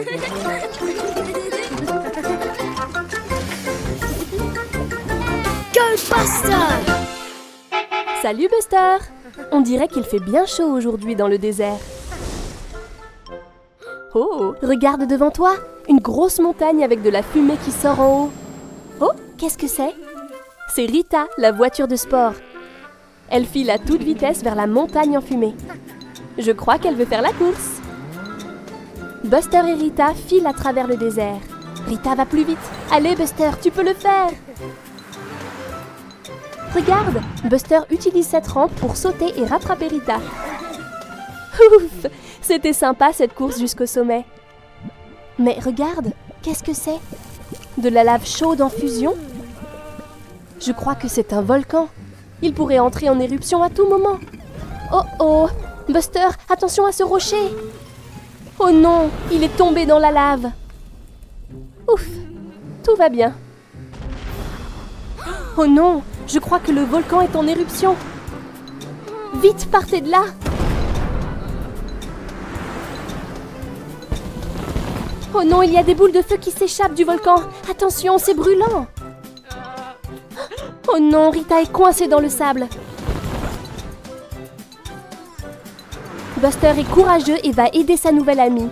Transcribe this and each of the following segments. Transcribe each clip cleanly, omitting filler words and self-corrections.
Go Buster! Salut Buster! On dirait qu'il fait bien chaud aujourd'hui dans le désert. Oh, regarde devant toi! Une grosse montagne avec de la fumée qui sort en haut. Oh, qu'est-ce que c'est? C'est Rita, la voiture de sport. Elle file à toute vitesse vers la montagne en fumée. Je crois qu'elle veut faire la course. Buster et Rita filent à travers le désert. Rita va plus vite. Allez Buster, tu peux le faire! Regarde, Buster utilise cette rampe pour sauter et rattraper Rita. Ouf! C'était sympa cette course jusqu'au sommet. Mais regarde, qu'est-ce que c'est? De la lave chaude en fusion? Je crois que c'est un volcan. Il pourrait entrer en éruption à tout moment. Oh oh! Buster, attention à ce rocher! Oh non, il est tombé dans la lave. Ouf! Tout va bien. Oh non! Je crois que le volcan est en éruption. Vite, partez de là! Oh non, il y a des boules de feu qui s'échappent du volcan. Attention, c'est brûlant. Oh non, Rita est coincée dans le sable. Buster est courageux et va aider sa nouvelle amie.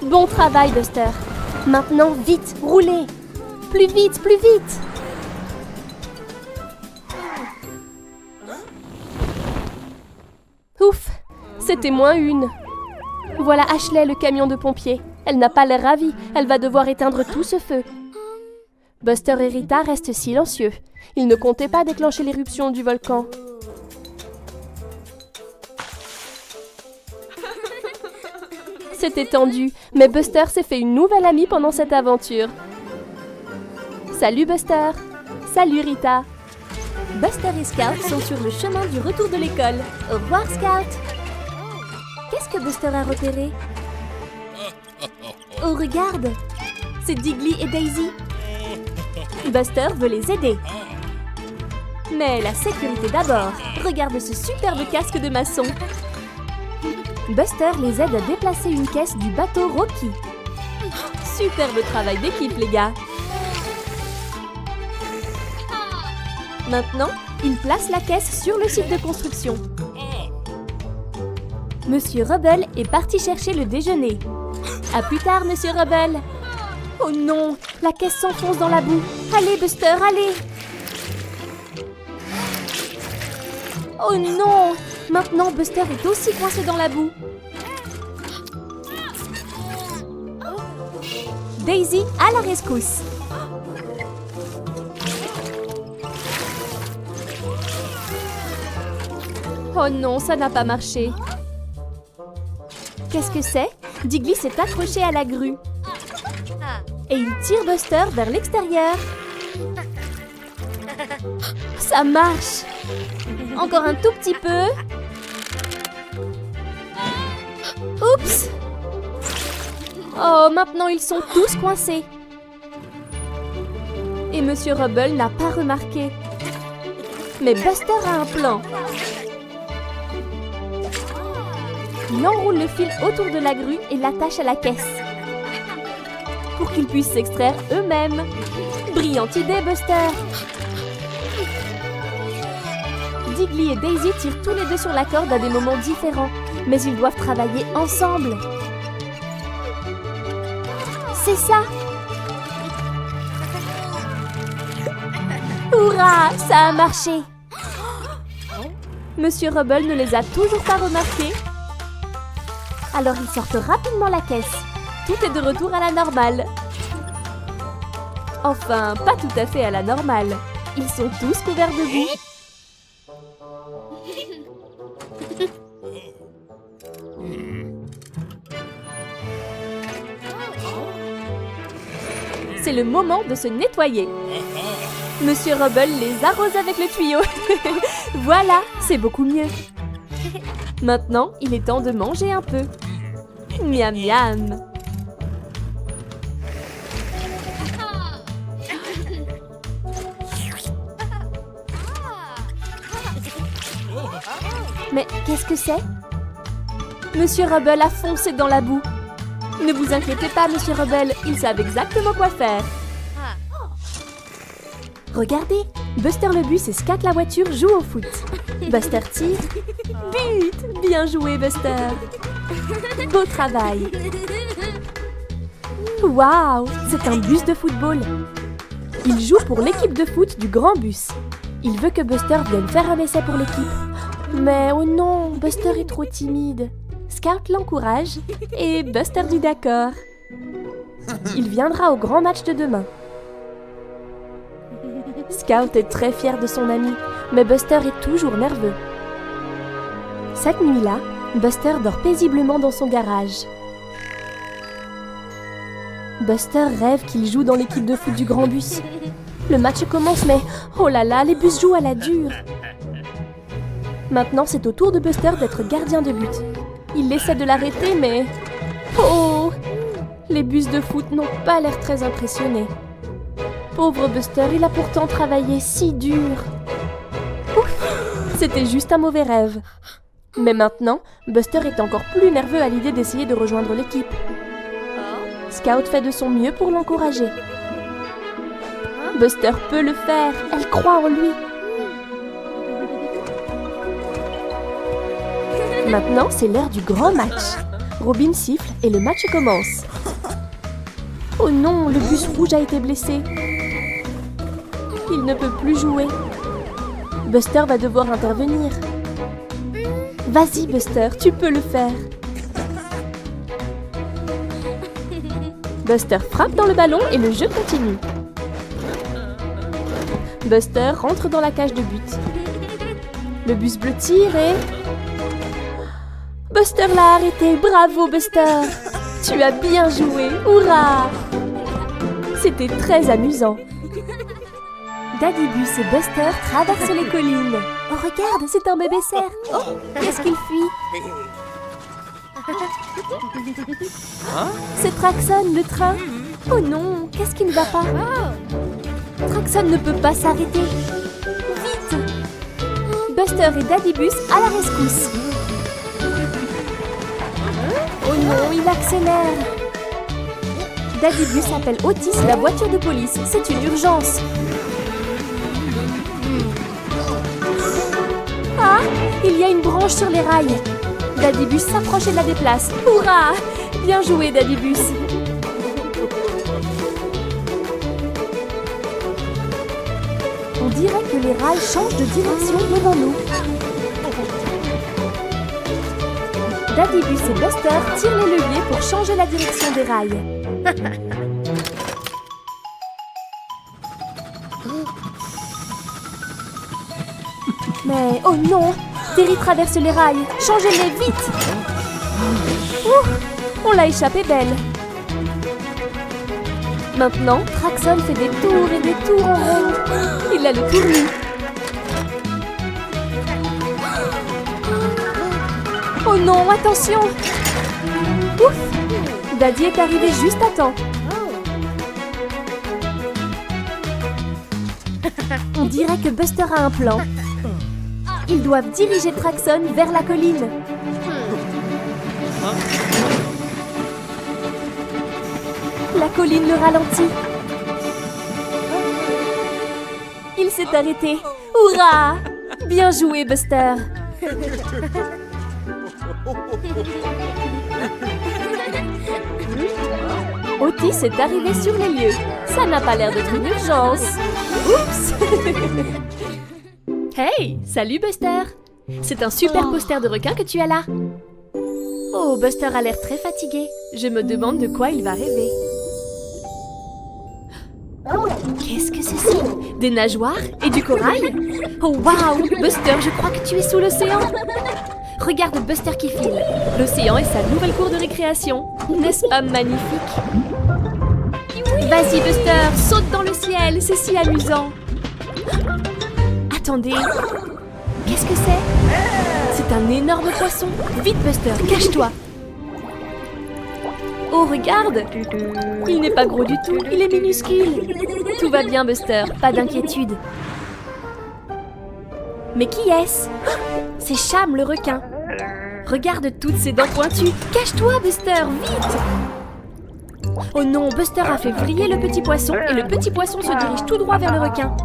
Bon travail, Buster. Maintenant, vite, roulez. Plus vite, plus vite. Ouf, c'était -1. Voilà Ashley, le camion de pompiers. Elle n'a pas l'air ravie, elle va devoir éteindre tout ce feu. Buster et Rita restent silencieux. Ils ne comptaient pas déclencher l'éruption du volcan. C'était tendu, mais Buster s'est fait une nouvelle amie pendant cette aventure. Salut Buster! Salut Rita! Buster et Scout sont sur le chemin du retour de l'école. Au revoir Scout! Qu'est-ce que Buster a repéré? Oh regarde! C'est Diggly et Daisy. Buster veut les aider. Mais la sécurité d'abord. Regarde ce superbe casque de maçon. Buster les aide à déplacer une caisse du bateau Rocky. Superbe travail d'équipe les gars. Maintenant, il place la caisse sur le site de construction. Monsieur Rubble est parti chercher le déjeuner. À plus tard, Monsieur Rubble. Oh non, la caisse s'enfonce dans la boue. Allez, Buster, allez. Oh non, maintenant Buster est aussi coincé dans la boue. Daisy à la rescousse. Oh non, ça n'a pas marché. Qu'est-ce que c'est? Diggly s'est accroché à la grue. Et il tire Buster vers l'extérieur. Ça marche. Encore un tout petit peu. Oups! Oh, maintenant ils sont tous coincés. Et Monsieur Rubble n'a pas remarqué. Mais Buster a un plan. Il enroule le fil autour de la grue et l'attache à la caisse. Pour qu'ils puissent s'extraire eux-mêmes. Brillante idée, Buster! Diggly et Daisy tirent tous les deux sur la corde à des moments différents, mais ils doivent travailler ensemble. C'est ça! Hurrah! Ça a marché! Monsieur Rubble ne les a toujours pas remarqués. Alors ils sortent rapidement la caisse. Tout est de retour à la normale. Enfin, pas tout à fait à la normale. Ils sont tous couverts de boue. C'est le moment de se nettoyer. Monsieur Rubble les arrose avec le tuyau. Voilà, c'est beaucoup mieux. Maintenant, il est temps de manger un peu. Miam miam. Mais qu'est-ce que c'est? Monsieur Rubble a foncé dans la boue. Ne vous inquiétez pas, Monsieur Rebelle, ils savent exactement quoi faire. Regardez, Buster le bus et Scat la voiture jouent au foot. Buster tire. But! Bien joué, Buster. Beau travail. Waouh! C'est un bus de football. Il joue pour l'équipe de foot du grand bus. Il veut que Buster vienne faire un essai pour l'équipe. Mais oh non, Buster est trop timide. Scout l'encourage et Buster dit d'accord. Il viendra au grand match de demain. Scout est très fier de son ami, mais Buster est toujours nerveux. Cette nuit-là, Buster dort paisiblement dans son garage. Buster rêve qu'il joue dans l'équipe de foot du grand bus. Le match commence, mais oh là là, les bus jouent à la dure. Maintenant, c'est au tour de Buster d'être gardien de but. Il essaie de l'arrêter, mais... Oh! Les bus de foot n'ont pas l'air très impressionnés. Pauvre Buster, il a pourtant travaillé si dur. Ouf! C'était juste un mauvais rêve. Mais maintenant, Buster est encore plus nerveux à l'idée d'essayer de rejoindre l'équipe. Scout fait de son mieux pour l'encourager. Buster peut le faire, elle croit en lui. Maintenant, c'est l'heure du grand match. Robin siffle et le match commence. Oh non, le bus rouge a été blessé. Il ne peut plus jouer. Buster va devoir intervenir. Vas-y, Buster, tu peux le faire. Buster frappe dans le ballon et le jeu continue. Buster rentre dans la cage de but. Le bus bleu tire et... Buster l'a arrêté, bravo Buster! Tu as bien joué, hurrah! C'était très amusant. Daddy Bus et Buster traversent les collines. Oh regarde, c'est un bébé cerf. Oh, qu'est-ce qu'il fuit? C'est Traxon, le train. Oh non, qu'est-ce qui ne va pas? Traxon ne peut pas s'arrêter. Vite! Buster et Daddy Bus à la rescousse. Oh non, il accélère. Daddy Bus appelle Otis, la voiture de police. C'est une urgence. Ah, il y a une branche sur les rails. Daddy Bus s'approche et la déplace. Hurrah! Bien joué, Daddy Bus. On dirait que les rails changent de direction devant nous. Daddy Bus et Buster tirent les leviers pour changer la direction des rails. Mais oh non! Terry traverse les rails. Changez-les vite! Ouh, on l'a échappé belle. Maintenant, Traxon fait des tours et des tours en rond. Il a le tournis. Oh non, attention! Ouf! Daddy est arrivé juste à temps. On dirait que Buster a un plan. Ils doivent diriger Traxon vers la colline. La colline le ralentit. Il s'est arrêté. Hurrah! Bien joué, Buster. Otis est arrivé sur les lieux. Ça n'a pas l'air d'être une urgence. Oups! Hey! Salut, Buster! C'est un super poster de requin que tu as là. Oh, Buster a l'air très fatigué. Je me demande de quoi il va rêver. Qu'est-ce que c'est? Des nageoires et du corail? Oh, waouh! Buster, je crois que tu es sous l'océan. Regarde Buster qui file. L'océan est sa nouvelle cour de récréation. N'est-ce pas magnifique? Vas-y, Buster, saute dans le ciel, c'est si amusant. Attendez, qu'est-ce que c'est? C'est un énorme poisson. Vite, Buster, cache-toi. Oh, regarde! Il n'est pas gros du tout, il est minuscule. Tout va bien, Buster, pas d'inquiétude. Mais qui est-ce? C'est Cham, le requin. Regarde toutes ses dents pointues. Cache-toi, Buster, vite! Oh non, Buster a fait vriller le petit poisson et le petit poisson se dirige tout droit vers le requin.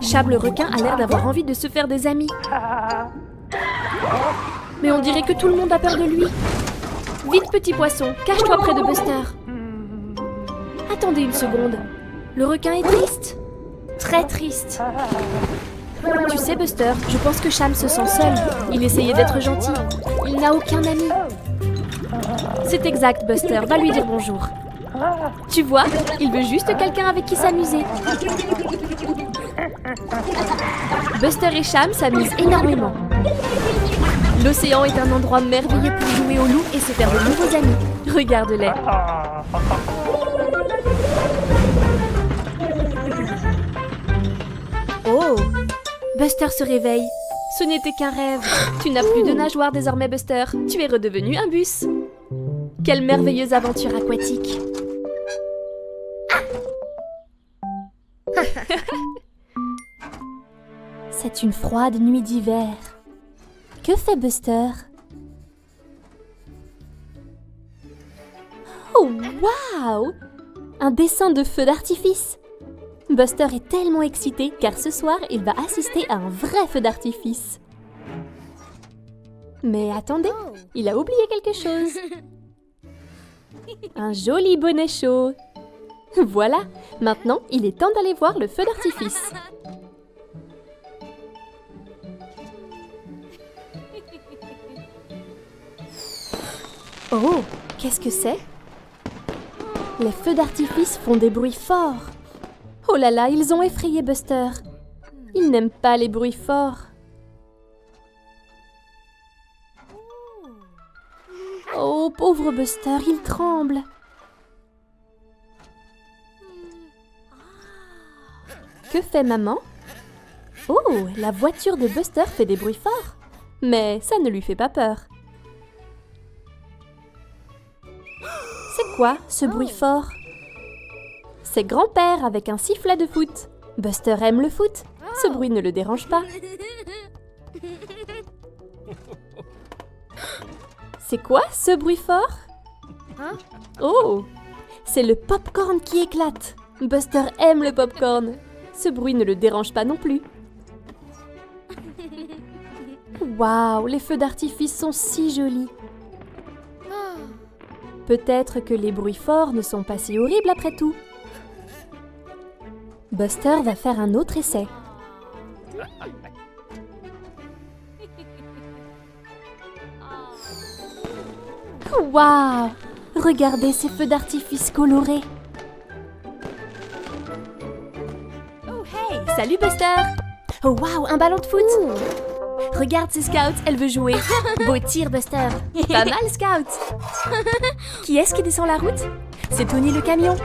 Cham le requin a l'air d'avoir envie de se faire des amis. Mais on dirait que tout le monde a peur de lui. Vite petit poisson, cache-toi près de Buster. Attendez une seconde. Le requin est triste. Très triste. Tu sais Buster, je pense que Cham se sent seul. Il essayait d'être gentil. Il n'a aucun ami. C'est exact Buster, va lui dire bonjour. Tu vois, il veut juste quelqu'un avec qui s'amuser. Buster et Cham s'amusent énormément. L'océan est un endroit merveilleux pour jouer au loup et se faire de nouveaux amis. Regarde-les. Oh! Buster se réveille. Ce n'était qu'un rêve. Tu n'as plus de nageoire désormais, Buster. Tu es redevenu un bus. Quelle merveilleuse aventure aquatique. C'est une froide nuit d'hiver. Que fait Buster? Oh, waouh! Un dessin de feu d'artifice. Buster est tellement excité car ce soir, il va assister à un vrai feu d'artifice. Mais attendez, il a oublié quelque chose. Un joli bonnet chaud. Voilà, maintenant, il est temps d'aller voir le feu d'artifice. Oh, qu'est-ce que c'est? Les feux d'artifice font des bruits forts. Oh là là, ils ont effrayé Buster. Il n'aime pas les bruits forts. Oh, pauvre Buster, il tremble. Que fait maman? Oh, la voiture de Buster fait des bruits forts. Mais ça ne lui fait pas peur. C'est quoi, ce bruit fort? C'est grand-père avec un sifflet de foot. Buster aime le foot. Ce bruit ne le dérange pas. C'est quoi, ce bruit fort? Oh, c'est le pop-corn qui éclate. Buster aime le pop-corn. Ce bruit ne le dérange pas non plus. Waouh, les feux d'artifice sont si jolis. Peut-être que les bruits forts ne sont pas si horribles après tout. Buster va faire un autre essai. Waouh! Regardez ces feux d'artifice colorés. Oh hey! Salut Buster! Oh waouh, un ballon de foot! Regarde ces scouts, elle veut jouer. Beau tir Buster. Pas mal Scout. Qui est-ce qui descend la route? C'est Tony le camion.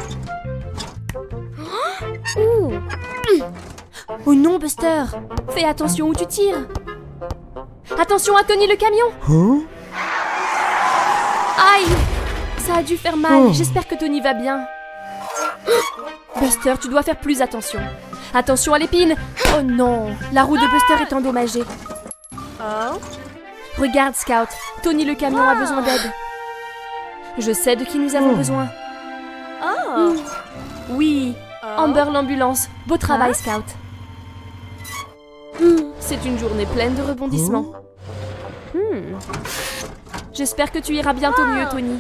Oh non Buster! Fais attention où tu tires. Attention à Tony le camion. Aïe! Ça a dû faire mal. J'espère que Tony va bien. Buster, tu dois faire plus attention. Attention à l'épine. Oh non! La roue de Buster est endommagée. Regarde Scout, Tony le camion a besoin d'aide. Je sais de qui nous avons besoin. Oui, Amber l'ambulance. Beau travail Scout. C'est une journée pleine de rebondissements. J'espère que tu iras bientôt mieux Tony.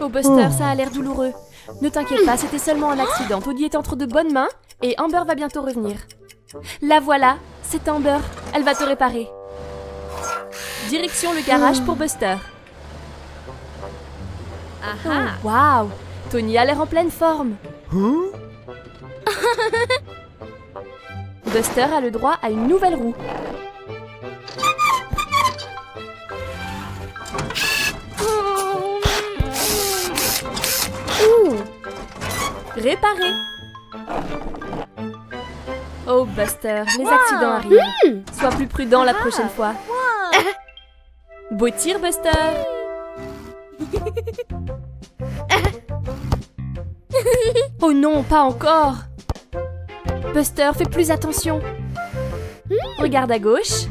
Oh Buster, ça a l'air douloureux. Ne t'inquiète pas, c'était seulement un accident. Tony est entre de bonnes mains et Amber va bientôt revenir. La voilà, c'est Amber. Elle va te réparer. Direction le garage pour Buster. Oh, waouh! Tony a l'air en pleine forme. Buster a le droit à une nouvelle roue. Réparé. Oh Buster, les accidents arrivent. Sois plus prudent la prochaine fois. Beau tir Buster. Oh non, pas encore. Buster, fais plus attention. Regarde à gauche.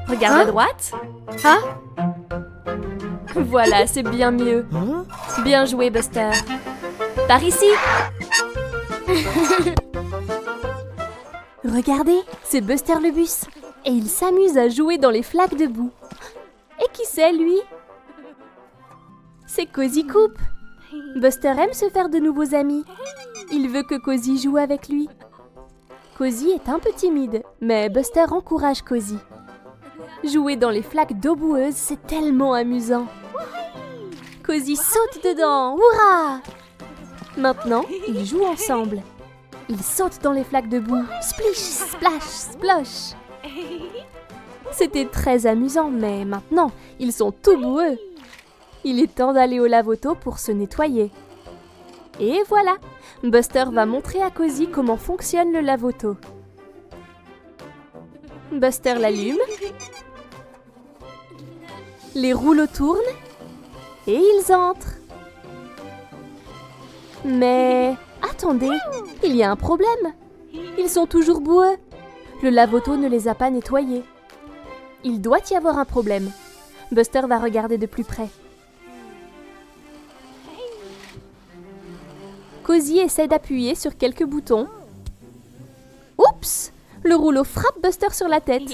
Regarde à droite. Voilà, c'est bien mieux. Bien joué, Buster. Par ici. Regardez, c'est Buster le bus. Et il s'amuse à jouer dans les flaques de boue. Et qui c'est, lui? C'est Cozy Coupe. Buster aime se faire de nouveaux amis. Il veut que Cozy joue avec lui. Cozy est un peu timide, mais Buster encourage Cozy. Jouer dans les flaques d'eau boueuse, c'est tellement amusant. Cozy saute dedans, hurrah! Maintenant, ils jouent ensemble. Ils sautent dans les flaques de boue, splish, splash, splosh. C'était très amusant, mais maintenant, ils sont tout boueux. Il est temps d'aller au lave-auto pour se nettoyer. Et voilà, Buster va montrer à Cozy comment fonctionne le lave-auto. Buster l'allume. Les rouleaux tournent et ils entrent. Mais attendez, il y a un problème. Ils sont toujours boueux. Le lave-auto ne les a pas nettoyés. Il doit y avoir un problème. Buster va regarder de plus près. Cozy essaie d'appuyer sur quelques boutons. Oups! Le rouleau frappe Buster sur la tête.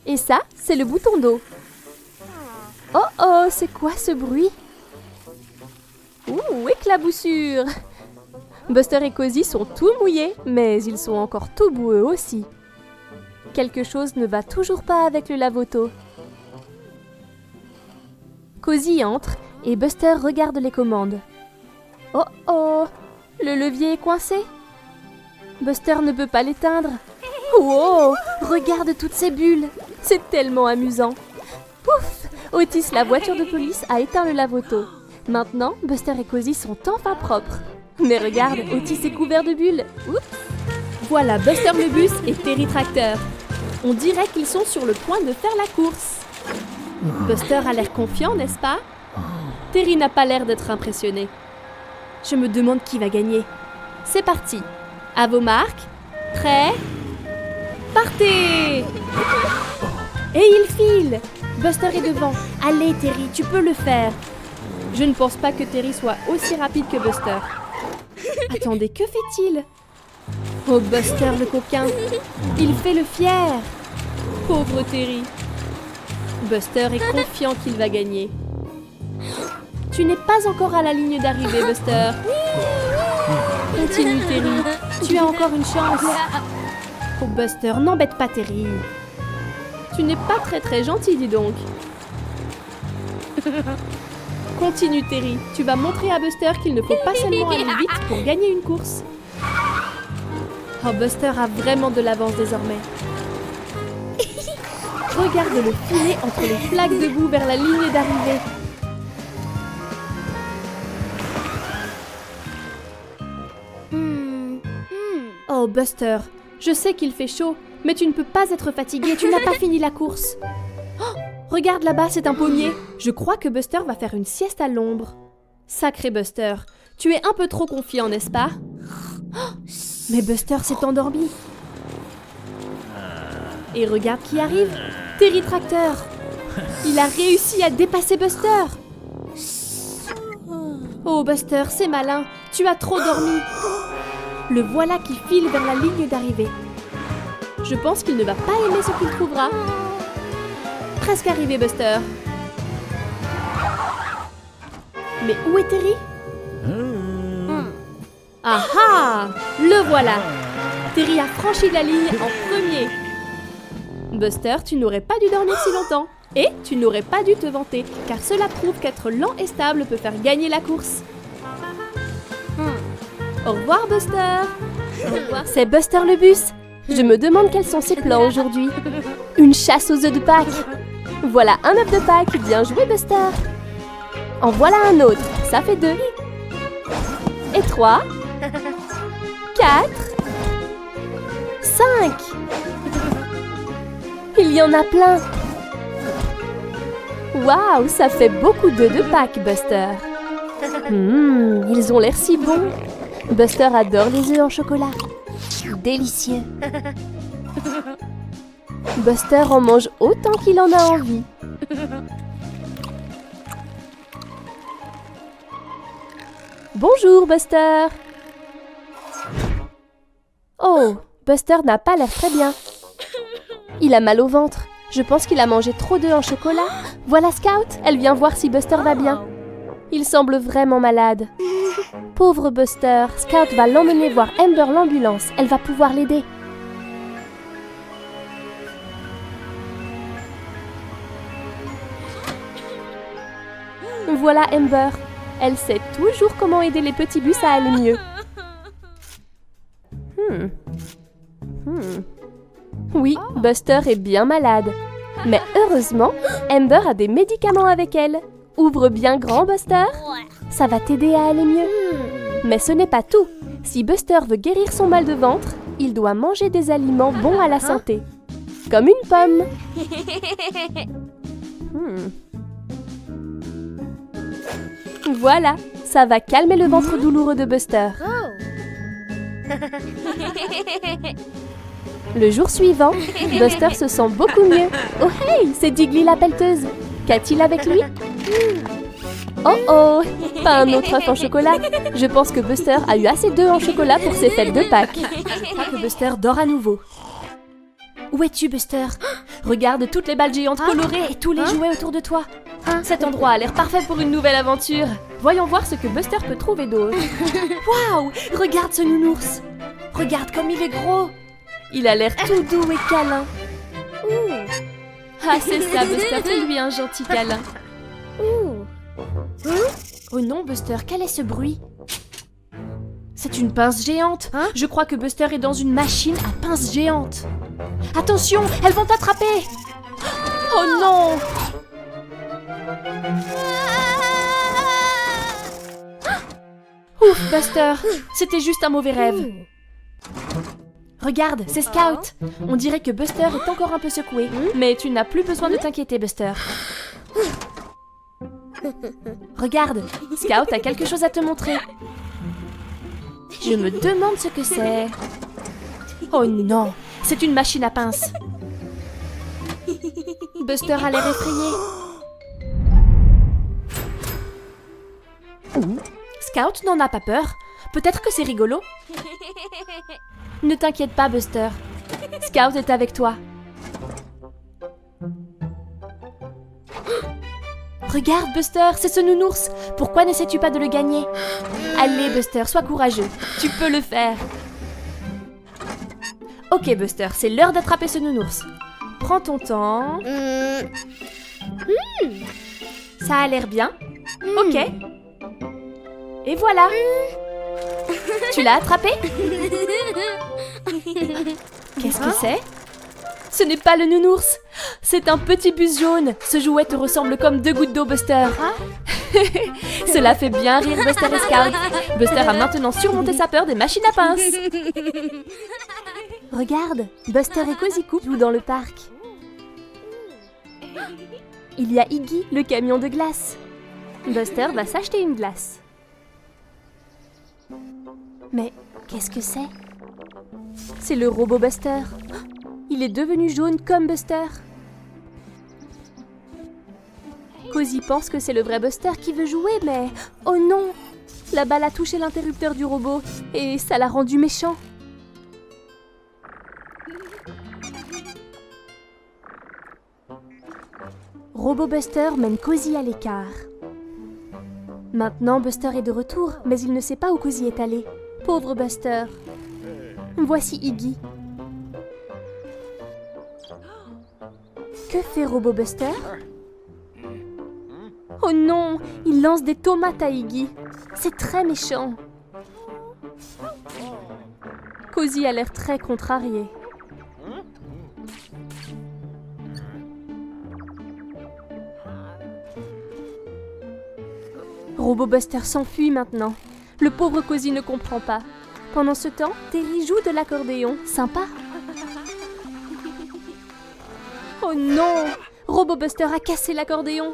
Et ça, c'est le bouton d'eau. Oh oh, c'est quoi ce bruit? Ouh, éclaboussure! Buster et Cozy sont tout mouillés, mais ils sont encore tout boueux aussi. Quelque chose ne va toujours pas avec le lave-auto. Cozy entre et Buster regarde les commandes. Oh oh, le levier est coincé. Buster ne peut pas l'éteindre. Wow, regarde toutes ces bulles. C'est tellement amusant. Pouf, Otis, la voiture de police, a éteint le lave-auto. Maintenant, Buster et Cozy sont enfin propres. Mais regarde, Otis est couvert de bulles. Oups. Voilà Buster le bus et Terry Tracteur. On dirait qu'ils sont sur le point de faire la course. Buster a l'air confiant, n'est-ce pas? Terry n'a pas l'air d'être impressionné. Je me demande qui va gagner. C'est parti. À vos marques. Prêts? Partez! Et il file! Buster est devant. Allez Terry, tu peux le faire. Je ne pense pas que Terry soit aussi rapide que Buster. Attendez, que fait-il? Oh Buster le coquin. Il fait le fier. Pauvre Terry. Buster est confiant qu'il va gagner. Tu n'es pas encore à la ligne d'arrivée, Buster. Continue, Terry. Tu as encore une chance. Oh, Buster, n'embête pas Terry. Tu n'es pas très gentil, dis donc. Continue, Terry. Tu vas montrer à Buster qu'il ne faut pas seulement aller vite pour gagner une course. Oh, Buster a vraiment de l'avance désormais. Regarde-le filer entre les flaques de boue vers la ligne d'arrivée. Oh Buster, je sais qu'il fait chaud, mais tu ne peux pas être fatigué, tu n'as pas fini la course. Oh, regarde là-bas, c'est un pommier. Je crois que Buster va faire une sieste à l'ombre. Sacré Buster, tu es un peu trop confiant, n'est-ce pas? Oh, mais Buster s'est endormi. Et regarde qui arrive, Terry Tracteur. Il a réussi à dépasser Buster. Oh Buster, c'est malin, tu as trop dormi. Le voilà qui file vers la ligne d'arrivée. Je pense qu'il ne va pas aimer ce qu'il trouvera. Presque arrivé, Buster. Mais où est Terry? Ah ah! Le voilà! Terry a franchi la ligne en premier. Buster, tu n'aurais pas dû dormir si longtemps. Et tu n'aurais pas dû te vanter, car cela prouve qu'être lent et stable peut faire gagner la course. Au revoir, Buster. Au revoir. C'est Buster le bus. Je me demande quels sont ses plans aujourd'hui. Une chasse aux œufs de Pâques. Voilà un œuf de Pâques. Bien joué, Buster. En voilà un autre. Ça fait 2. Et 3. 4. 5. Il y en a plein. Waouh, ça fait beaucoup d'œufs de Pâques, Buster. Ils ont l'air si bons. Buster adore les œufs en chocolat. Délicieux. Buster en mange autant qu'il en a envie. Bonjour, Buster. Oh, Buster n'a pas l'air très bien. Il a mal au ventre. Je pense qu'il a mangé trop d'œufs en chocolat. Voilà Scout, elle vient voir si Buster va bien. Il semble vraiment malade. Pauvre Buster, Scout va l'emmener voir Amber l'ambulance. Elle va pouvoir l'aider. Voilà Amber. Elle sait toujours comment aider les petits bus à aller mieux. Oui, Buster est bien malade. Mais heureusement, Amber a des médicaments avec elle. Ouvre bien grand, Buster. Ça va t'aider à aller mieux. Mais ce n'est pas tout. Si Buster veut guérir son mal de ventre, il doit manger des aliments bons à la santé. Comme une pomme. Voilà, ça va calmer le ventre douloureux de Buster. Le jour suivant, Buster se sent beaucoup mieux. Oh hey, c'est Diggly la pelleteuse. Qu'a-t-il avec lui? Oh oh, pas un autre œuf en chocolat. Je pense que Buster a eu assez d'œufs en chocolat pour ses fêtes de Pâques. Je crois que Buster dort à nouveau. Où es-tu, Buster? Regarde toutes les balles géantes colorées et tous les jouets autour de toi. Cet endroit a l'air parfait pour une nouvelle aventure. Voyons voir ce que Buster peut trouver d'autre. Waouh, regarde ce nounours. Regarde comme il est gros. Il a l'air tout doux et câlin. Ah, c'est ça, Buster, fais-lui un gentil câlin. Oh non, Buster, quel est ce bruit? C'est une pince géante. Je crois que Buster est dans une machine à pince géante. Attention, elles vont t'attraper. Oh non! Ouf, Buster, c'était juste un mauvais rêve. Regarde, c'est Scout. On dirait que Buster est encore un peu secoué. Mais tu n'as plus besoin de t'inquiéter, Buster. Regarde, Scout a quelque chose à te montrer. Je me demande ce que c'est. Oh non, c'est une machine à pince. Buster a l'air effrayé. Scout n'en a pas peur. Peut-être que c'est rigolo. Ne t'inquiète pas, Buster. Scout est avec toi. Regarde, Buster, c'est ce nounours. Pourquoi n'essaies-tu pas de le gagner? Allez, Buster, sois courageux. Tu peux le faire. Ok, Buster, c'est l'heure d'attraper ce nounours. Prends ton temps. Ça a l'air bien. Ok. Et voilà. Tu l'as attrapé? Qu'est-ce que c'est? Ce n'est pas le nounours. C'est un petit bus jaune. Ce jouet te ressemble comme 2 gouttes d'eau, Buster. Cela fait bien rire Buster et Scout. Buster a maintenant surmonté sa peur des machines à pince. Regarde, Buster et Cozy Coupe jouent dans le parc. Il y a Iggy, le camion de glace. Buster va s'acheter une glace. Mais qu'est-ce que c'est? C'est le robot Buster. Il est devenu jaune comme Buster. Cozy pense que c'est le vrai Buster qui veut jouer, mais... Oh non! La balle a touché l'interrupteur du robot et ça l'a rendu méchant. Robot Buster mène Cozy à l'écart. Maintenant, Buster est de retour, mais il ne sait pas où Cozy est allé. Pauvre Buster. Voici Iggy. Que fait Robot Buster? Oh non, il lance des tomates à Iggy. C'est très méchant. Cozy a l'air très contrarié. Robot Buster s'enfuit maintenant. Le pauvre Cozy ne comprend pas. Pendant ce temps, Terry joue de l'accordéon. Sympa. Oh non! Robot Buster a cassé l'accordéon.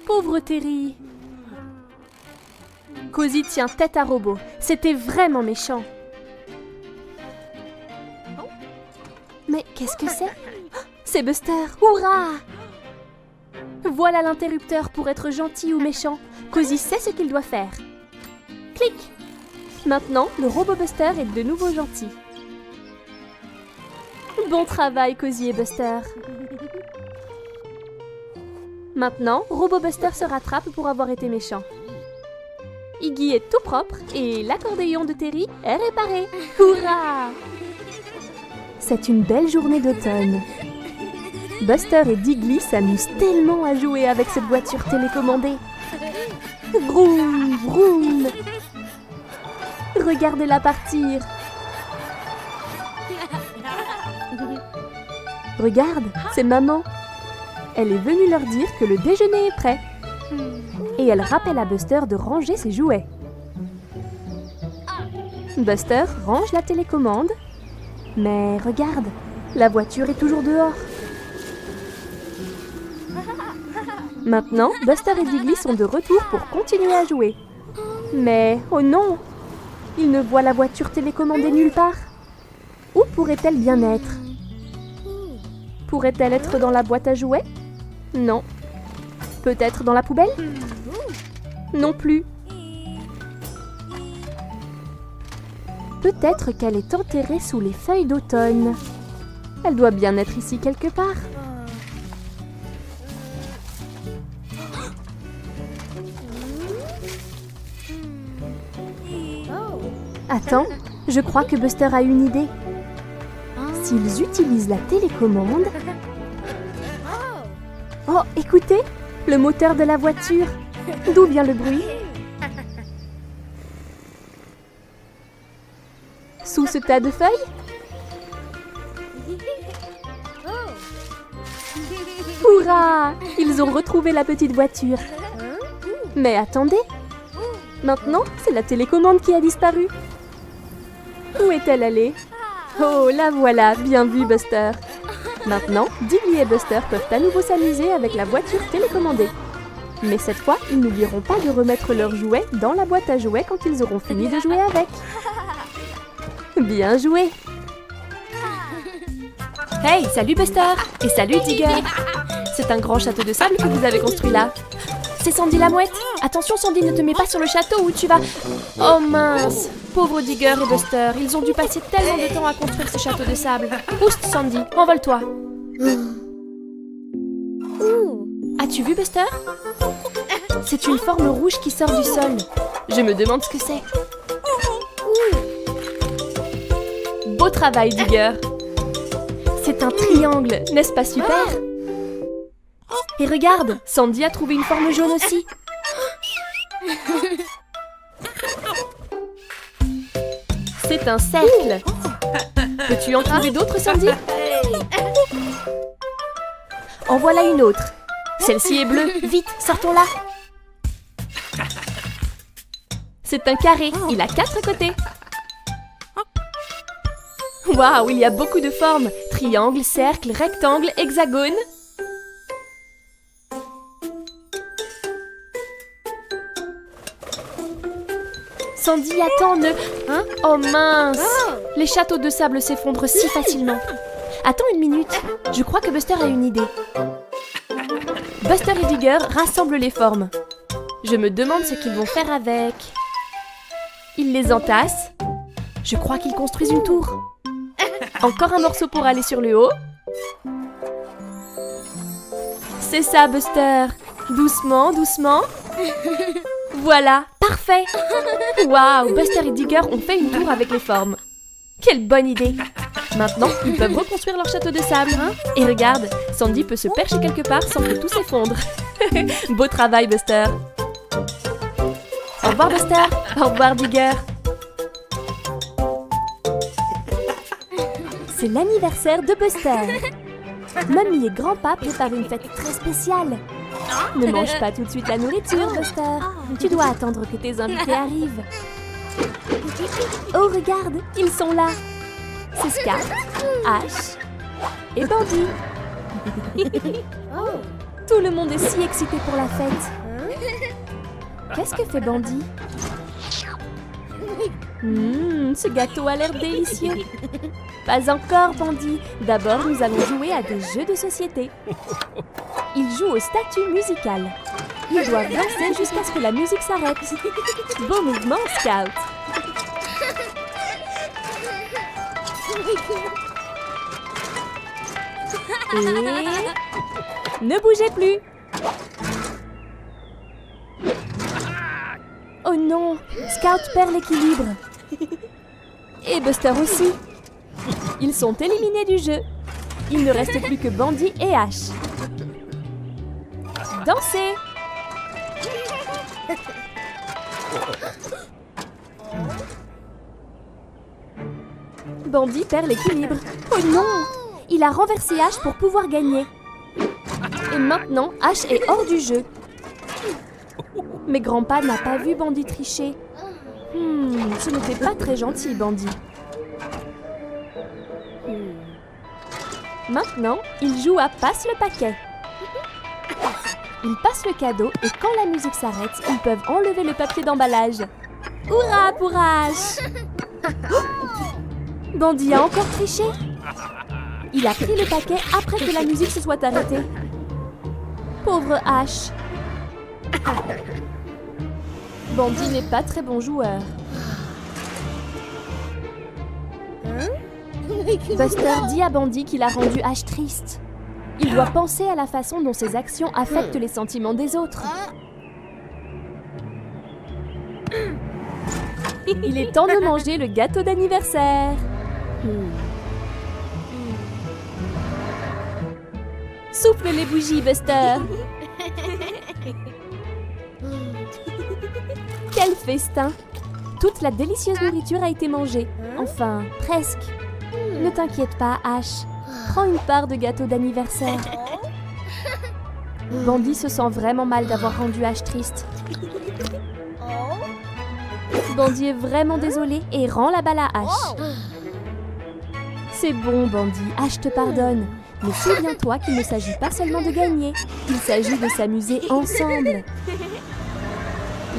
Pauvre Terry. Cozy tient tête à Robot. C'était vraiment méchant. Mais qu'est-ce que c'est? C'est Buster! Hurrah! Voilà l'interrupteur pour être gentil ou méchant. Cozy sait ce qu'il doit faire. Clic! Maintenant, le robot Buster est de nouveau gentil. Bon travail, Cozy et Buster. Maintenant, Robot Buster se rattrape pour avoir été méchant. Iggy est tout propre et l'accordéon de Terry est réparé. Hurrah! C'est une belle journée d'automne. Buster et Diggly s'amusent tellement à jouer avec cette voiture télécommandée. Vroom, vroom! Regardez-la partir. Regarde, c'est maman. Elle est venue leur dire que le déjeuner est prêt. Et elle rappelle à Buster de ranger ses jouets. Buster range la télécommande. Mais regarde, la voiture est toujours dehors. Maintenant, Buster et Diggly sont de retour pour continuer à jouer. Mais, oh non! Ils ne voient la voiture télécommandée nulle part. Où pourrait-elle bien être? Pourrait-elle être dans la boîte à jouets? Non. Peut-être dans la poubelle? Non plus. Peut-être qu'elle est enterrée sous les feuilles d'automne. Elle doit bien être ici quelque part. Attends, je crois que Buster a une idée. S'ils utilisent la télécommande... Oh, écoutez, le moteur de la voiture. D'où vient le bruit? Sous ce tas de feuilles? Hurrah! Ils ont retrouvé la petite voiture. Mais attendez, maintenant, c'est la télécommande qui a disparu. Où est-elle allée? Oh, la voilà, bien vu Buster. Maintenant, Diggly et Buster peuvent à nouveau s'amuser avec la voiture télécommandée. Mais cette fois, ils n'oublieront pas de remettre leurs jouets dans la boîte à jouets quand ils auront fini de jouer avec. Bien joué! Hey, salut Buster! Et salut Digger! C'est un grand château de sable que vous avez construit là. C'est Sandy la mouette! Attention Sandy, ne te mets pas sur le château où tu vas... Oh mince! Pauvres Digger et Buster, ils ont dû passer tellement de temps à construire ce château de sable. Pousse Sandy, envole-toi! As-tu vu Buster? C'est une forme rouge qui sort du sol. Je me demande ce que c'est. Beau travail, Digger. C'est un triangle, n'est-ce pas super? Et regarde, Sandy a trouvé une forme jaune aussi. C'est un cercle. Peux-tu en trouver d'autres, Sandy? En voilà une autre. Celle-ci est bleue. Vite, sortons-la. C'est un carré. Il a 4 côtés. Waouh, il y a beaucoup de formes. Triangle, cercle, rectangle, hexagone. Sandy, attends, ne... Hein? Oh mince! Les châteaux de sable s'effondrent si facilement. Attends une minute. Je crois que Buster a une idée. Buster et Digger rassemblent les formes. Je me demande ce qu'ils vont faire avec... Ils les entassent. Je crois qu'ils construisent une tour. Encore un morceau pour aller sur le haut. C'est ça, Buster. Doucement, doucement. Voilà, parfait. Waouh, Buster et Digger ont fait une tour avec les formes. Quelle bonne idée. Maintenant, ils peuvent reconstruire leur château de sable. Et regarde, Sandy peut se percher quelque part sans que tout s'effondre. Beau travail, Buster. Au revoir, Buster. Au revoir, Digger. C'est l'anniversaire de Buster. Mamie et grand-pa préparent une fête très spéciale. Ne mange pas tout de suite la nourriture, Buster. Tu dois attendre que tes invités arrivent. Oh, regarde, ils sont là. C'est Scar, Ash et Bandy. Tout le monde est si excité pour la fête. Qu'est-ce que fait Bandy? Ce gâteau a l'air délicieux. Pas encore, Bandy. D'abord, nous allons jouer à des jeux de société. ils jouent aux statues musicales. Ils doivent danser jusqu'à ce que la musique s'arrête. Beau mouvement, Scout. Et... ne bougez plus. Oh non, Scout perd l'équilibre. Et Buster aussi. Ils sont éliminés du jeu. Il ne reste plus que Bandy et Ash. Dansez! Bandy perd l'équilibre. Oh non! Il a renversé Ash pour pouvoir gagner. Et maintenant, Ash est hors du jeu. Mais Grandpa n'a pas vu Bandy tricher. Ce n'était pas très gentil, Bandy. Maintenant, il joue à Passe le paquet. Ils passent le cadeau et quand la musique s'arrête, ils peuvent enlever le papier d'emballage. Hurrah pour Ash! Bandy a encore triché. Il a pris le paquet après que la musique se soit arrêtée. Pauvre Ash. Bandy n'est pas très bon joueur. Buster dit à Bandy qu'il a rendu Ash triste. Il doit penser à la façon dont ses actions affectent les sentiments des autres. Il est temps de manger le gâteau d'anniversaire. Souffle les bougies, Buster. Quel festin! Toute la délicieuse nourriture a été mangée. Enfin, presque. Ne t'inquiète pas, Ash. Prends une part de gâteau d'anniversaire. Bandy se sent vraiment mal d'avoir rendu Ash triste. Bandy est vraiment désolé et rend la balle à Ash. C'est bon, Bandy, Ash te pardonne. Mais souviens-toi qu'il ne s'agit pas seulement de gagner. Il s'agit de s'amuser ensemble.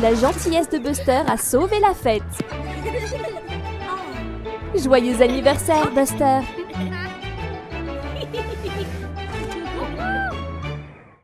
La gentillesse de Buster a sauvé la fête. Joyeux anniversaire, Buster!